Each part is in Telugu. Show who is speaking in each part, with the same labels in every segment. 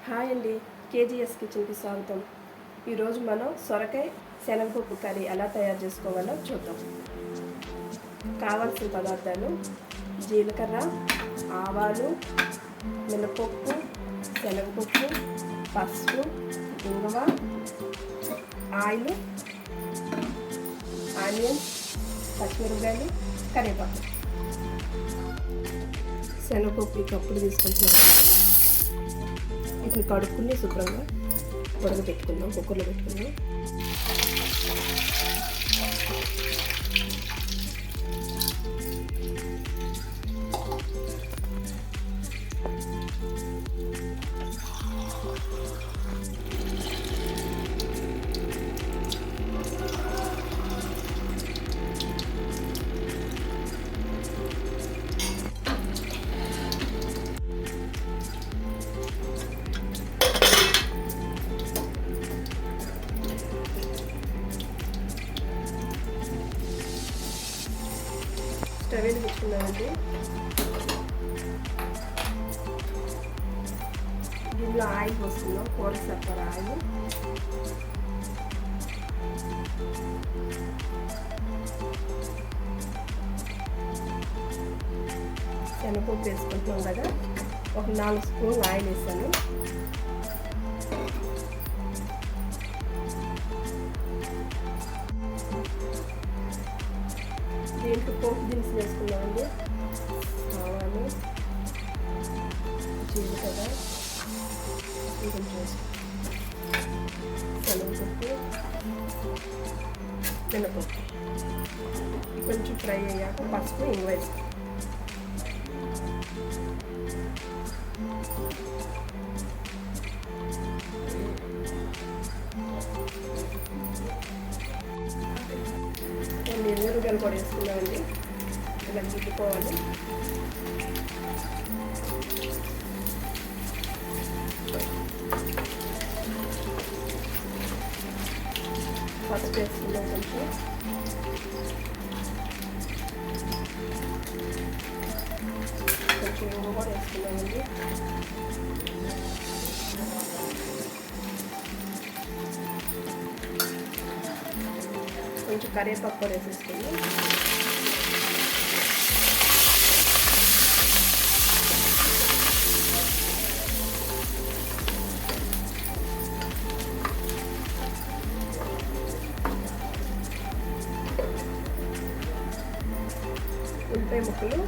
Speaker 1: హాయ్ అండి, కేజీఎస్ కిచెన్కి స్వాగతం. ఈరోజు మనం సొరకాయ శనగపప్పు కర్రీ ఎలా తయారు చేసుకోవాలో చూద్దాం. కావాల్సిన పదార్థాలు: జీలకర్ర, ఆవాలు, మినపప్పు, శనగపప్పు, పసుపు, ఇంగువ, ఆయిల్, ఆనియన్స్, పచ్చిమిరపకాయలు, కరివేపాకు. శనగపప్పు ఈ కప్పులు తీసుకుంటున్నాం. వీటిని కడుక్కుని శుభ్రంగా ఉడకబెట్టుకుందాం. కుక్కర్లో పెట్టుకుందాం. స్టవ్ వెలిగించుకున్నామండి. దీనిలో ఆయిల్ పోసుకుందాం. కూర సరిపడా ఆయిల్. శనగపప్పు వేసుకుంటున్నాం కదా, ఒక 4 స్పూన్లు ఆయిల్ వేసాను. దీంట్లో పోపు దినుసులు వేసుకున్నామండి. ఆవాలు, జీలకర్ర, కొంచెం శనగపప్పు, మినపప్పు. కొంచెం ఫ్రై అయ్యాక పసుపు, ఇంగువ వేస్తాం. ఎరుగలు కూడా వేసుకున్నామండి. ఇలా గిట్టుకోవాలి. పసుపు వేసుకున్నాం. కొంచెం ఇంగువ కూడా వేసుకున్నామండి. కొంచెం కరివేపాకు కూడా వేసేసుకుంది. ఉల్లిపాయ ముక్కలు,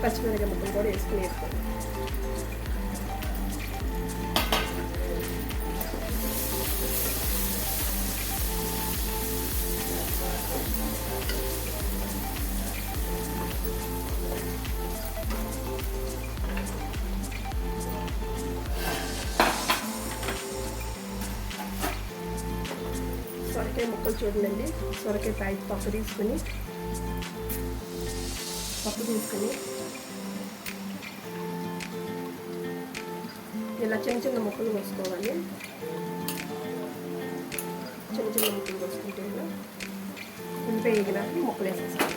Speaker 1: పచ్చిమిరపకాయ ముక్కలు కూడా వేసుకోండి. సొరకాయ ముక్కలు చూడండి. సొరకాయ ప్యాకెట్ పప్పు తీసుకుని ఇలా చిన్న చిన్న ముక్కలు కోసుకోవాలి. చిన్న చిన్న ముక్కలు కోసుకుంటే ఉల్లిపాయ వేగినాక ముక్కలు వేసేసుకోవాలి.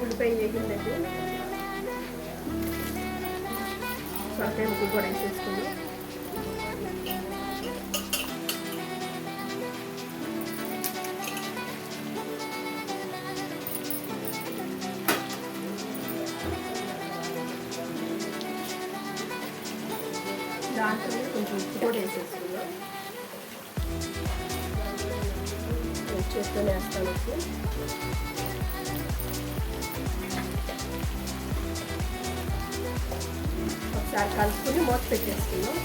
Speaker 1: ఉల్లిపాయ వేగిందండి. సొరకాయ ముక్కలు కూడా వేసేసుకుని దాంట్లో కొంచెం ఉప్పు కూడా వేసేసుకున్నాం. చేస్తూనే వేస్తాను. ఒకసారి కలుపుకొని మూత పెట్టేసుకున్నాం.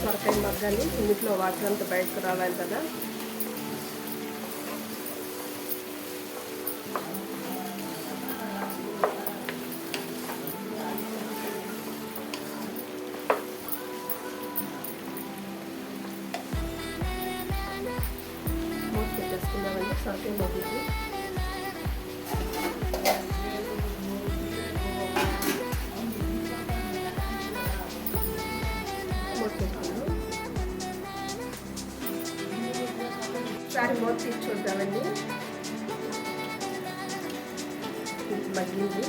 Speaker 1: సొరకాయ మగ్గాలి. ఇందులో వాటర్ అంతా బయటకు రావాలి కదా. సొరకాయ మగ్గింది. ఒకసారి మూత తీసి చూద్దామండి. మగ్గింది.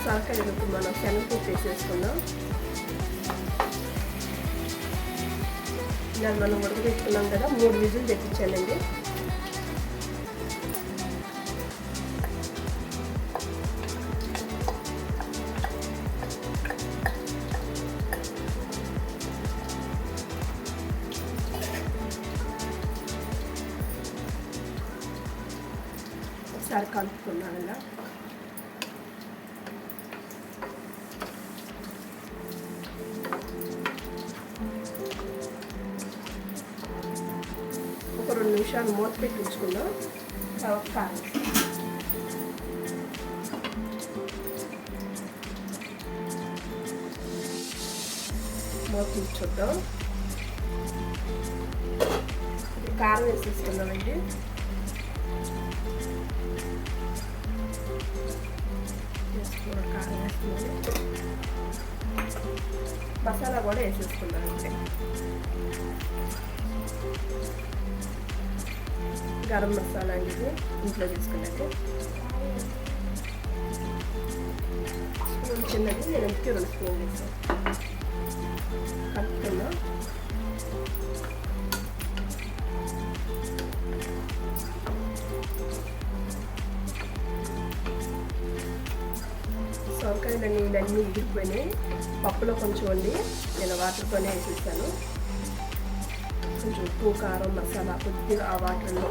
Speaker 1: సొరకాయలకు మనం శనగపప్పు వేసేసుకుందాం. ఇలా మనం ఉడకబెట్టుకున్నాం కదా, 3 విజిల్ తెప్పించానండి. ఒకసారి కలుపుకున్నాను ఇలా. ఒక 2 నిమిషాలు మూత పెట్టి ఉంచుకుందాం. కారం మూత తీసి చూద్దాం. కారం వేసేసుకుందామండి. కారం వేస్తున్నాను. మసాలా కూడా వేసేసుకున్నాను. అంటే గరం మసాలా అనేది ఇంట్లో తీసుకున్నట్టు స్పూన్ చిన్నది, నేను ఇంటికి 2 స్పూన్లు వేసాను. కలుపుకుందాం. సొరకాయల నీళ్ళన్నీ ఇగిరిపోయినాయి. పప్పులో కొంచెం వండి నేను వాటర్తోనే వేసేసాను. కొంచెం ఉప్పు, కారం, మసాలా కొద్దిగా ఆ వాటర్లో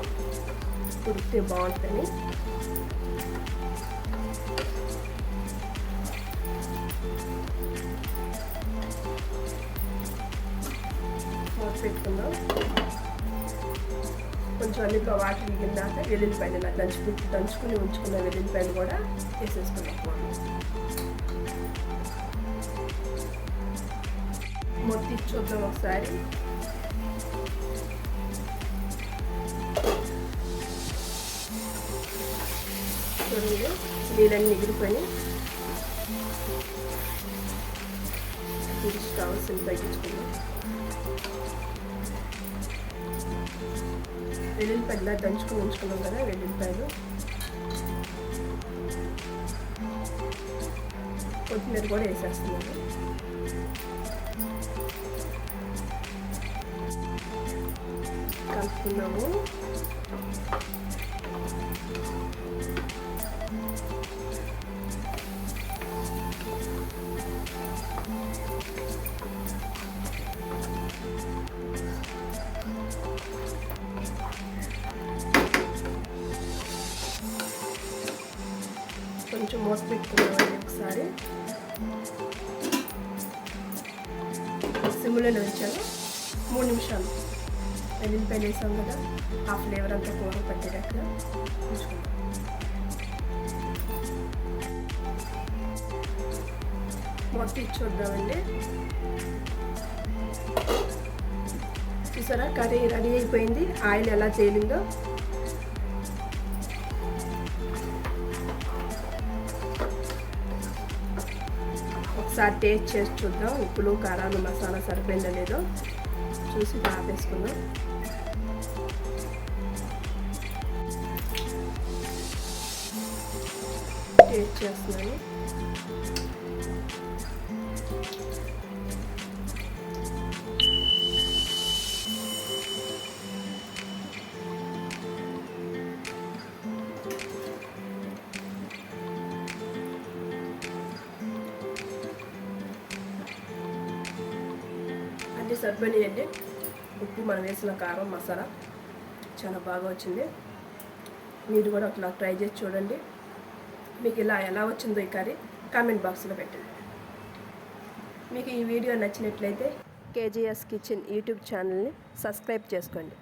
Speaker 1: ఉడికితే బాగుంటుంది. మూత పెట్టుకుందాం. కొంచెం అన్నిట్లో వాటర్ దిగిందాక వెల్లుల్లిపాయలు ఇలా దంచుకుని ఉంచుకున్న వెల్లుల్లిపాయలు కూడా వేసేసుకున్నాం. మొత్తం చూద్దాం ఒకసారి. చూడండి, నీళ్ళన్నీ ఎగిరిపోయి స్టవ్ సిమ్ తగ్గించుకున్నాం. వెల్లుల్లిపాయలు ఇలా దంచుకుని ఉంచుకున్నాం కదా, వెల్లుల్లిపాయలు, కొత్తిమీర కూడా వేసేస్తున్నాను. కలుపుకున్నాము. కొంచెం మూత పెట్టుకున్నామండి. ఒకసారి సిమ్లోనే ఉంచాను. 3 నిమిషాలు వెల్లుల్లిపాయలు వేసాం కదా, ఆ ఫ్లేవర్ అంతా కూర పట్టేటట్టుగా ఉంచుకుంటాం. మొత్తం ఇచ్చుద్దామండి. చూసారా, కర్రీ రెడీ అయిపోయింది. ఆయిల్ ఎలా తేలిందో. ఒకసారి టేస్ట్ చేసి చూద్దాం. ఉప్పులు, కారాలు, మసాలా సరిపోయిందో లేదో చూసి ఆపేసుకుందాం. టేస్ట్ చేస్తున్నాను. అన్నీ సరిపోయినాయండి. ఉప్పు, మనం వేసిన కారం, మసాలా చాలా బాగా వచ్చింది. మీరు కూడా అట్లా ట్రై చేసి చూడండి. మీకు ఎలా వచ్చిందో ఈ కర్రీ కామెంట్ బాక్స్లో పెట్టండి. మీకు ఈ వీడియో నచ్చినట్లయితే కేజీఎస్ కిచెన్ యూట్యూబ్ ఛానల్ని సబ్స్క్రైబ్ చేసుకోండి.